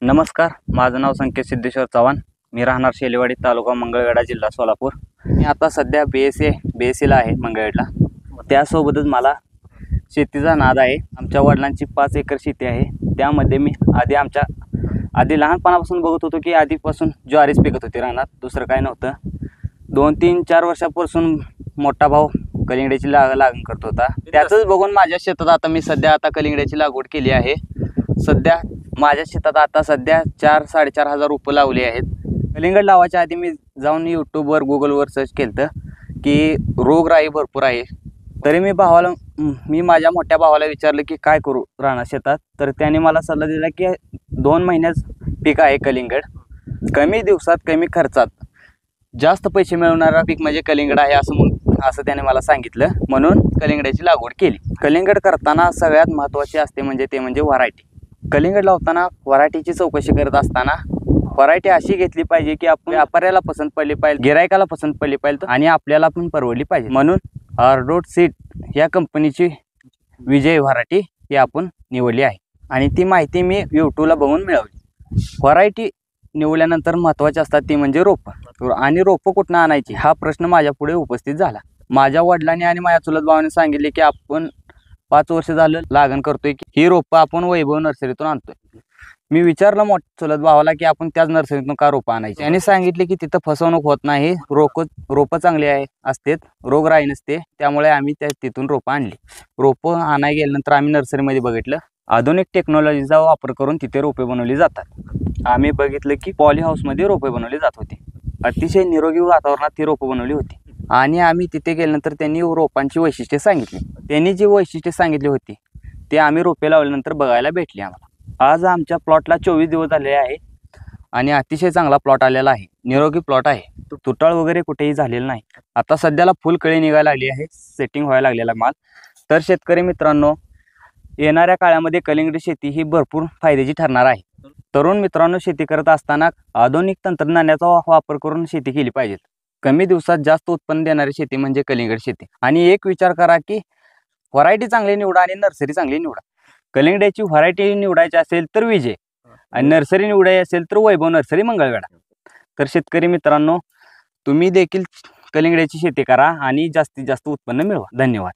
नमस्कार, माझं नाव संकेत सिद्धेश्वर चव्हाण. मी राहणार शेलेवाडी, तालुका मंगळवेढा, जिल्हा सोलापूर. मी आता सध्या BSc ला आहे मंगळवेढला. त्यासोबतच मला शेतीचा नाद आहे. आमच्या वडिलांची 5 एकर शेती आहे. त्यामध्ये मी आधी लहानपणापासून बघत होतो की आधीपासून ज्वारीच पिकत होती रानात, दुसरं काय नव्हतं. 2-3-4 वर्षापासून मोठा भाऊ कलिंगडाची लागण करत होता. त्याचंच बघून माझ्या शेतात मी सध्या कलिंगडाची लागवड केली आहे. सध्या माझ्या शेतात सध्या 4-4.5 हजार रोपं लावली आहेत. कलिंगड लावायच्या आधी मी जाऊन यूट्यूबवर, गुगलवर सर्च केलं की रोगराई भरपूर आहे. तरी मी माझ्या मोठ्या भावाला विचारलं की काय करू राणा शेतात. तर त्याने मला सल्ला दिला की 2 महिन्याच पीक आहे कलिंगड. कमी दिवसात कमी खर्चात जास्त पैसे मिळवणारा पीक म्हणजे कलिंगड आहे असं त्याने मला सांगितलं. म्हणून कलिंगडाची लागवड केली. कलिंगड करताना सगळ्यात महत्त्वाची असते म्हणजे व्हरायटी. कलिंगड लावताना व्हरायटीची चौकशी करत असताना व्हरायटी अशी घेतली पाहिजे की आपण व्यापाऱ्याला पसंत पडली पाहिजे, गिरायकाला पसंत पडली पाहिजे आणि आपल्याला पण परवडली पाहिजे. म्हणून ऑर्डोट सीड या कंपनीची विजय व्हरायटी ही आपण निवडली आहे आणि ती माहिती मी यूट्यूबला बघून मिळवली. व्हरायटी निवडल्यानंतर महत्त्वाचे असतात ती म्हणजे रोपं. आणि रोपं कुठनं आणायची हा प्रश्न माझ्या पुढे उपस्थित झाला. माझ्या वडिलांनी आणि माझ्या चुलत भावाने सांगितले की आपण 5 वर्ष झालं लागण करतोय की ही रोपं आपण वैभव नर्सरीतून आणतोय. मी विचारलं चुलत भावाला की आपण त्याच नर्सरीतून का रोपं आणायची. त्याने सांगितले की तिथं फसवणूक होत नाही, रोपं चांगली असतात, रोगराई नसते, त्यामुळे आम्ही तिथून रोपं आणली. रोपं आणायला गेल्यानंतर आम्ही नर्सरीमध्ये बघितलं आधुनिक टेक्नॉलॉजीचा वापर करून तिथे रोपे बनवली जातात. आम्ही बघितलं की पॉली हाऊसमध्ये रोपे बनवली जात होती. अतिशय निरोगी वातावरणात ती रोपं बनवली होती. आणि आम्ही तिथे गेल्यानंतर त्यांनी रोपांची वैशिष्ट्ये सांगितली. त्यांनी जी वैशिष्ट्ये सांगितली होती ते आम्ही रोपे लावल्यानंतर बघायला भेटली आम्हाला. आज आमच्या प्लॉटला 24 दिवस झाले आहे आणि अतिशय चांगला प्लॉट आलेला आहे. निरोगी प्लॉट आहे. तुटाळ वगैरे कुठेही झालेलं नाही. आता सध्याला फुल कळी निघायला लागली आहे, सेटिंग व्हायला लागलेला माल. तर शेतकरी मित्रांनो, येणाऱ्या काळामध्ये कलिंगड शेती ही भरपूर फायद्याची ठरणार आहे. तरुण मित्रांनो, शेती करत असताना आधुनिक तंत्रज्ञानाचा वापर करून शेती केली पाहिजे. कमी दिवसात जास्त उत्पन्न देणारी शेती म्हणजे कलिंगड शेती. आणि एक विचार करा की व्हरायटी चांगली निवडा आणि नर्सरी चांगली निवडा. कलिंगडाची व्हरायटी निवडायची असेल तर विजय आणि नर्सरी निवडायची असेल तर वैभव नर्सरी मंगळवेढा. तर शेतकरी मित्रांनो, तुम्ही देखील कलिंगडाची शेती करा आणि जास्तीत जास्त उत्पन्न मिळवा. धन्यवाद.